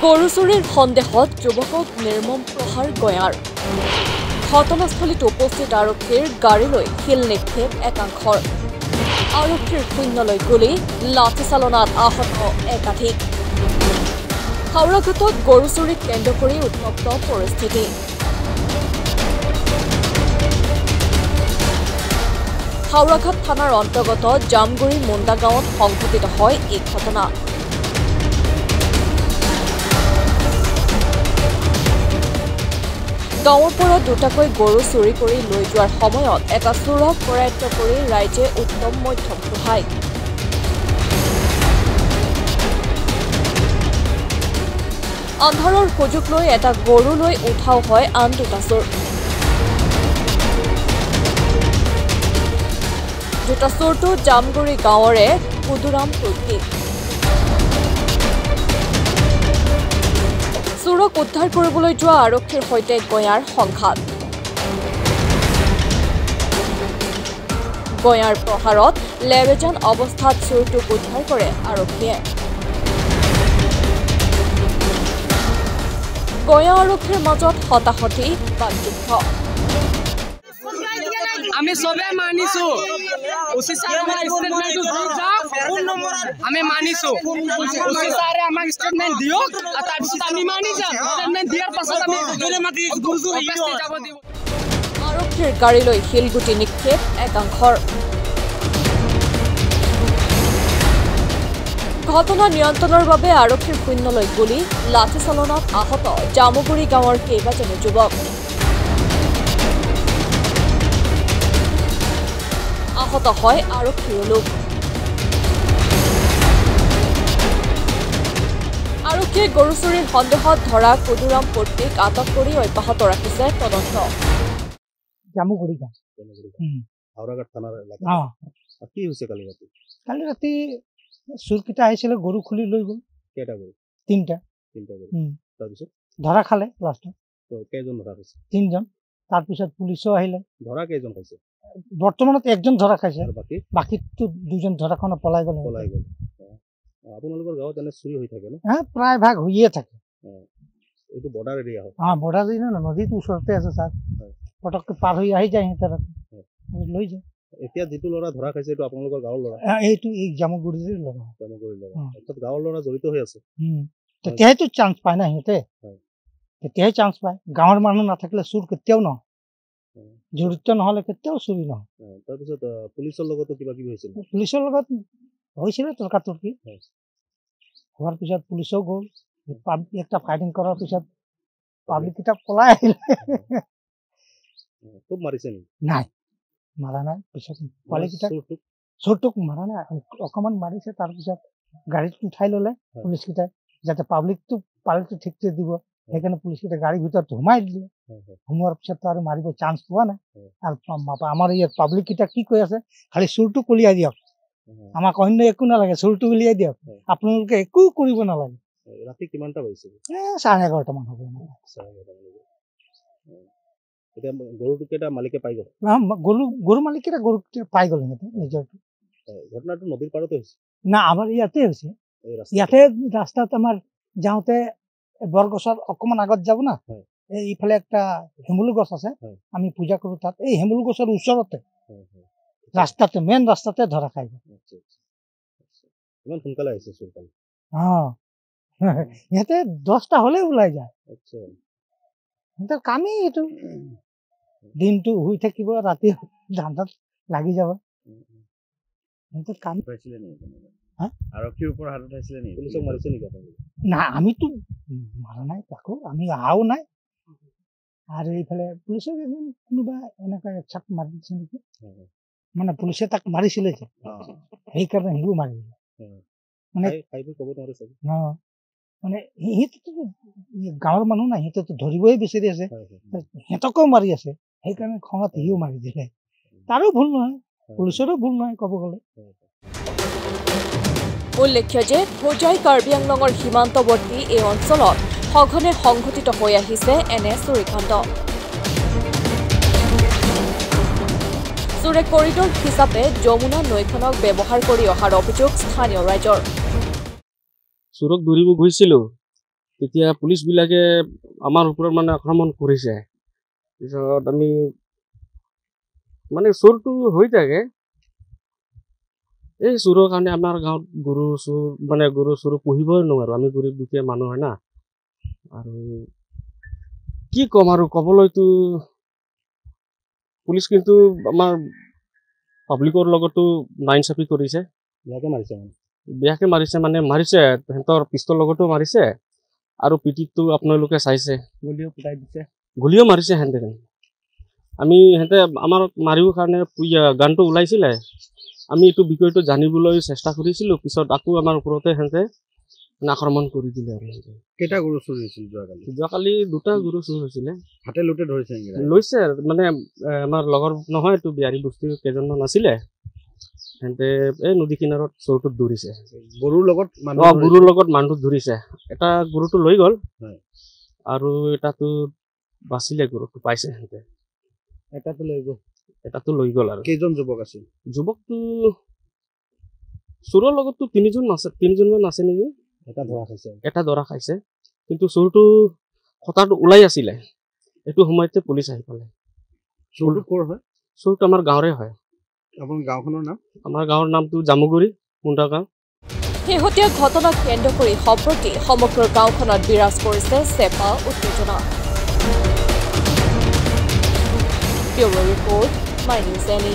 গৰু চুৰিৰ সন্দেহত যুৱকক নিৰ্মম প্ৰহাৰ গয়াৰ ঘটনাস্থলীত উপস্থিত আৰক্ষীৰ গাড়ীলৈ শিল নিক্ষেপ একাংশৰ আৰক্ষীৰ শূন্যলৈ গুলী লাঠিচালনাত আহত একাধিক হাওড়াঘাটত গৰু চুৰিক কেন্দ্ৰ কৰি উত্তপ্ত পৰিস্থিতি হাওড়াঘাট থানাৰ অন্তৰ্গত জামগুৰি মুণ্ডা গাঁৱত সংঘটিত হয় এই ঘটনা গাঁৱৰ পৰা দুটাকৈ গৰু চুৰি কৰি লৈ যোৱাৰ সময়ত এটা চোৰক কৰায়ত্ব কৰি ৰাইজে উত্তম মধ্যম সহায় আন্ধাৰৰ সুযোগ লৈ এটা গৰু লৈ উঠাও হয় আন দুটা চোৰ দুটা চোৰটো জামগুৰি গাঁৱৰে কুদুৰাম তুৰ্কী চোৰক উদ্ধাৰ কৰিবলৈ যোৱা আৰক্ষীৰ সৈতে গয়াৰ সংঘাত গয়াৰ প্ৰহাৰত লেবেজান অৱস্থাত চোৰটোক উদ্ধাৰ কৰে আৰক্ষীয়ে গয়া আৰক্ষীৰ মাজত হতাহতি বাকযুদ্ধ আমি সবে মানিছো ওসি স্যার আমার স্টেটমেন্ট আমি মানিছো ওসি স্যার আমাক স্টেটমেন্ট দিও আর তার পিছত আমি মানি যাম স্টেটমেন্ট দিয়ার পাছত আমি দলে মাটি গুরজু অবস্থা যাব দিব আৰক্ষীৰ গাড়ীলৈ শিলগুটি নিক্ষেপ একাংশৰ ঘটনা নিয়ন্ত্ৰণৰ বাবে আৰক্ষীৰ শূন্যলৈ গুলী লাঠিচালনাত আহত জামুগুৰি গাঁৱৰ কেইবাজনো যুৱক আহত হয় আৰক্ষীৰ লোক আৰক্ষীয়ে গৰু চুৰিৰ সন্দেহত ধৰা কুদুৰাম পট্টিক আটক কৰি অব্যাহত ৰাখিছে তদন্ত জামুগুৰি গাঁও হাওড়াঘাট থানাৰ এলেকা কি হৈছে কালি ৰাতি চুৰকেইটা আহিছিলে গৰু খুলি লৈ গ'ল কেইটা গৰু তিনিটা গৰু তাৰপিছত ধৰা খালে লাষ্টত কেইজন ধৰা হৈছে তিনিজন তাৰপিছত পুলিচো আহিলে ধৰা কেইজন খাইছে বৰ্তমানত একজন ধৰা খাইছে আৰু বাকীটো দুজন ধৰাখনত পলাই গ'ল আপোনালোকৰ গাঁৱত এনে চুৰি হৈ থাকে ন প্ৰায় ভাগ হৈয়ে থাকে এইটো বৰ্ডাৰ এৰিয়া হয় বৰ্ডাৰ এৰিয়া নদীটো ওচৰতে আছে ছাৰ পটককে পাৰ হৈ আহি যায় সিহঁতে লৈ যায় এতিয়া যিটো ল'ৰা ধৰা খাইছে এইটো আপোনালোকৰ গাঁৱৰ ল'ৰা এইটো এই জামুগুৰিৰ ল'ৰা অৰ্থাৎ গাঁৱৰ ল'ৰা জড়িত হৈ আছে তেতিয়াইতো চান্স পায় না সিহঁতে তেতিয়াই চান্স পায় গাঁৱৰ মানুহ নাথাকিলে চুৰ কেতিয়াও নহয় জড়িত নহ'লে কেতিয়াও চুৰি নহয় তাৰপিছত পুলিচৰ লগতো কিবা কিবি হৈছিল পুলিচৰ লগত হৈছিলে তৰ্কাতৰ্কি হোৱাৰ পিছত পুলিচেও গ'ল একটা ফাইটিং কৰাৰ পিছত পাব্লিককেইটা পলাই আহিলে খুব মাৰিছে নেকি নাই মাৰা নাই পিছত পোৱালিকেইটা চোৰটোক মাৰা নাই অকণমান মাৰিছে তাৰপিছত গাড়ীত উঠাই ল'লে পুলিচকেইটাই যাতে পাব্লিকটো পালিটো ঠিকছে দিব সেইকাৰণে পুলিচকেইটা গাড়ীৰ ভিতৰত সোমাই দিলে সোমোৱাৰ পিছততো আৰু মাৰিব চান্স পোৱা নাই আৰু আমাৰ ইয়াত পাব্লিককেইটা কি কৈ আছে খালি চোৰটো কলিয়াই দিয়ক আমাক অন্য একো নালাগে চোৰটো উলিয়াই দিয়ক আপোনালোকে একো কৰিব নালাগে ৰাতি কিমানটা বাজিছে 11:30মান হ'ব এতিয়া গৰুটো কেইটা মালিকে পাই গ'ল গৰু মালিকেইটা গৰু পাই গ'ল সিহঁতে নিজৰটো ঘটনাটো নদীৰ পাৰতে হৈছে না আমাৰ ইয়াতে হৈছে ইয়াতে ৰাস্তাত আমাৰ যাওঁতে বৰগছৰ অকণমান আগত যাব না এইফালে একটা হেমুলু গছ আছে আমি পূজা কৰোঁ তাত এই হেমুলু গছৰ ওচৰতে ৰাস্তাতে মেইন ৰাস্তাতে ধৰা খাই গ'ল ইমান সোনকালে আহিছে চোৰকালি সিহঁতে 10টা হ'লে ওলাই যায় সিহঁতৰ কামেই এইটো দিনটো শুই থাকিব ৰাতি ধান্দাত লাগি যাব সিহঁতৰ কাম পাইছিলে নেকি আৰক্ষীৰ ওপৰত হাত উঠাইছিলে নেকি পুলিচক মাৰিছে নেকি না আমিতো মাৰা নাই তাকো আমি আহাও নাই আৰু এইফালে পুলিচক কোনোবা এনেকুৱা একচাক মাৰি দিছে নেকি মানে পুলিচে তাক মাৰিছিলে যে সেইকাৰণে সিও মাৰি দিলে মানে মানে সিহঁতেতো গাঁৱৰ মানুহ নাই সিহঁতেতো ধৰিবই বিচাৰি আছে সিহঁতকেও মাৰি আছে সেইকাৰণে খঙত সিও মাৰি দিলে তাৰো ভুল নহয় পুলিচৰো ভুল নহয় ক'ব গ'লে উল্লেখ্য যে হোজাই কাৰ্বি আংলঙৰ সীমান্তৱৰ্তী এই অঞ্চলত সঘনে সংঘটিত হৈ আহিছে এনে চুৰিকাণ্ড চোৰে কৰিডৰ হিচাপে যমুনা নৈখনক ব্যৱহাৰ কৰি অহাৰ অভিযোগ স্থানীয় ৰাইজৰ চোৰক ধৰিব গৈছিলো তেতিয়া পুলিচবিলাকে আমাৰ ওপৰত মানে আক্ৰমণ কৰিছে পিছত আমি মানে চোৰটো হৈ থাকে এই চোৰৰ কাৰণে আমাৰ গাঁৱত গৰু চোৰ পুহিবই নোৱাৰো আমি গৰীব দুখীয়া মানুহ হয় না আৰু কি ক'ম আৰু ক'বলৈতো পুলিচ কিন্তু আমাৰ পাব্লিকৰ লগতো নাইনচাফি কৰিছে বেয়াকে মাৰিছে মানে সিহঁতৰ পিষ্টলৰ লগতো মাৰিছে আৰু পিঠিতো আপোনালোকে চাইছে গুলিও মাৰিছে সিহঁতে সিহঁতে আমাৰ মাৰিবৰ কাৰণে গানটো ওলাইছিলে আমি এইটো বিষয়টো জানিবলৈ চেষ্টা কৰিছিলোঁ পিছত আকৌ আমাৰ ওপৰতে সিহঁতে আক্ৰমণ কৰি দিলে আৰু কেইটা গৰু চুৰ হৈছিল যোৱাকালি 2টা গৰু চুৰ হৈছিলে হাতে লোটে ধৰিছে লৈছে মানে আমাৰ লগৰ নহয় এইটো বিহাৰী বস্তিৰ কেইজনমান আছিলে সিহঁতে এই নদী কিনাৰত চোৰটোত ধৰিছে গৰুৰ লগত মানুহটো ধৰিছে এটা গৰুটো লৈ গ'ল আৰু এটাটো বাচিলে গৰুটো পাইছে সিহঁতে এটাটো লৈ গ'ল আৰু কেইজন যুৱক আছিল যুৱকটো চোৰৰ লগততো 3জনমান আছে নেকি এটা ধৰা খাইছে কিন্তু চোৰটো কথাটো ওলাই আছিলে এইটো সময়তে পুলিচ আহি পালে চোৰটো ক'ৰ হয় চোৰটো আমাৰ গাঁৱৰে হয় আপোনাৰ গাঁওখনৰ নাম আমাৰ গাঁৱৰ নামটো জামুগুৰি মুণ্ডা গাঁও শেহতীয়া ঘটনাক কেন্দ্ৰ কৰি সম্প্ৰতি সমগ্ৰ গাঁওখনত বিৰাজ কৰিছে চেপা উত্তেজনা bureau' report my news any